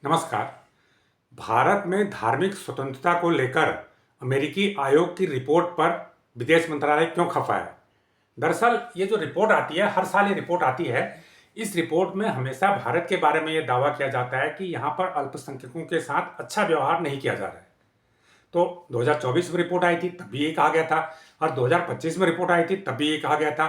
नमस्कार। भारत में धार्मिक स्वतंत्रता को लेकर अमेरिकी आयोग की रिपोर्ट पर विदेश मंत्रालय क्यों खफा है? दरअसल ये जो रिपोर्ट आती है, हर साल ये रिपोर्ट आती है। इस रिपोर्ट में हमेशा भारत के बारे में ये दावा किया जाता है कि यहाँ पर अल्पसंख्यकों के साथ अच्छा व्यवहार नहीं किया जा रहा है। तो 2024 में रिपोर्ट आई थी, तब भी ये कहा गया था, और 2025 में रिपोर्ट आई थी, तब भी ये कहा गया था।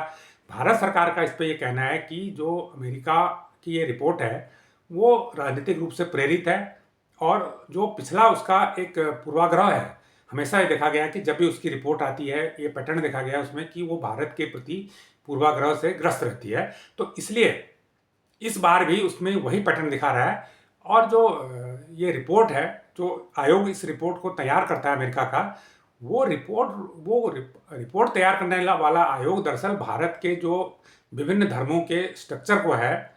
भारत सरकार का इस पे ये कहना है कि जो अमेरिका की ये रिपोर्ट है, वो राजनीतिक रूप से प्रेरित है, और जो पिछला उसका एक पूर्वाग्रह है। हमेशा ये देखा गया है कि जब भी उसकी रिपोर्ट आती है, ये पैटर्न देखा गया है उसमें कि वो भारत के प्रति पूर्वाग्रह से ग्रस्त रहती है। तो इसलिए इस बार भी उसमें वही पैटर्न दिखा रहा है। और जो ये रिपोर्ट है, जो आयोग इस रिपोर्ट को तैयार करता है अमेरिका का, वो रिपोर्ट तैयार करने वाला आयोग दरअसल भारत के जो विभिन्न धर्मों के स्ट्रक्चर को है,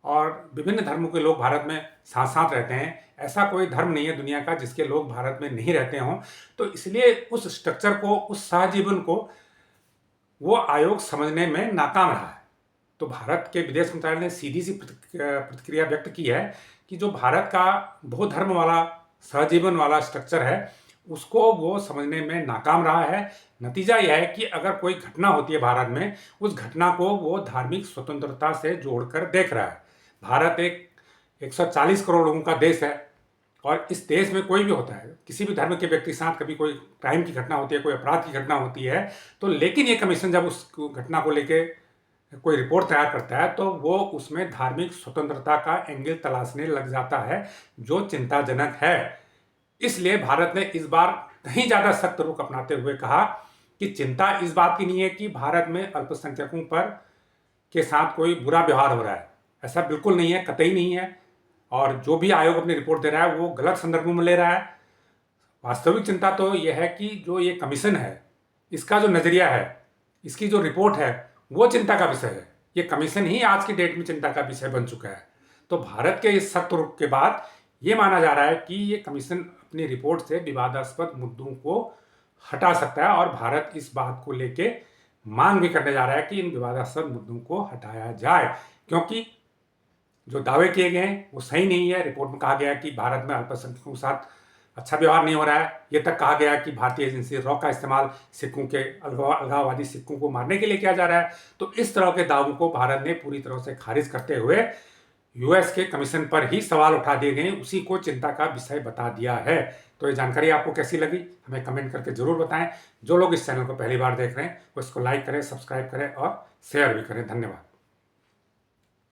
और विभिन्न धर्मों के लोग भारत में साथ साथ रहते हैं। ऐसा कोई धर्म नहीं है दुनिया का जिसके लोग भारत में नहीं रहते हों। तो इसलिए उस स्ट्रक्चर को, उस सहजीवन को वो आयोग समझने में नाकाम रहा है। तो भारत के विदेश मंत्रालय ने सीधी सी प्रतिक्रिया व्यक्त की है कि जो भारत का बहुधर्म वाला, सहजीवन वाला स्ट्रक्चर है, उसको वो समझने में नाकाम रहा है। नतीजा यह है कि अगर कोई घटना होती है भारत में, उस घटना को वो धार्मिक स्वतंत्रता से जोड़कर देख रहा है। भारत एक 140 करोड़ लोगों का देश है, और इस देश में कोई भी होता है, किसी भी धर्म के व्यक्ति के साथ कभी कोई क्राइम की घटना होती है, कोई अपराध की घटना होती है, तो लेकिन ये कमीशन जब उस घटना को लेके कोई रिपोर्ट तैयार करता है, तो वो उसमें धार्मिक स्वतंत्रता का एंगल तलाशने लग जाता है, जो चिंताजनक है। इसलिए भारत ने इस बार कहीं ज़्यादा सख्त रुख अपनाते हुए कहा कि चिंता इस बात की नहीं है कि भारत में अल्पसंख्यकों पर के साथ कोई बुरा व्यवहार हो रहा है। ऐसा बिल्कुल नहीं है, कतई नहीं है। और जो भी आयोग अपनी रिपोर्ट दे रहा है, वो गलत संदर्भों में ले रहा है। वास्तविक चिंता तो यह है कि जो ये कमीशन है, इसका जो नज़रिया है, इसकी जो रिपोर्ट है, वो चिंता का विषय है। ये कमीशन ही आज की डेट में चिंता का विषय बन चुका है। तो भारत के इस सख्त रुख के बाद ये माना जा रहा है कि ये कमीशन अपनी रिपोर्ट से विवादास्पद मुद्दों को हटा सकता है, और भारत इस बात को लेके मांग भी करने जा रहा है कि इन विवादास्पद मुद्दों को हटाया जाए, क्योंकि जो दावे किए गए हैं वो सही नहीं है। रिपोर्ट में कहा गया है कि भारत में अल्पसंख्यकों के साथ अच्छा व्यवहार नहीं हो रहा है। ये तक कहा गया है कि भारतीय एजेंसी रॉ का इस्तेमाल सिखों के, अलगाववादी सिखों को मारने के लिए किया जा रहा है। तो इस तरह के दावों को भारत ने पूरी तरह से खारिज करते हुए यूएस के कमीशन पर ही सवाल उठा दिए गए, उसी को चिंता का विषय बता दिया है। तो ये जानकारी आपको कैसी लगी, हमें कमेंट करके जरूर बताएं। जो लोग इस चैनल को पहली बार देख रहे हैं वो इसको लाइक करें, सब्सक्राइब करें और शेयर भी करें। धन्यवाद।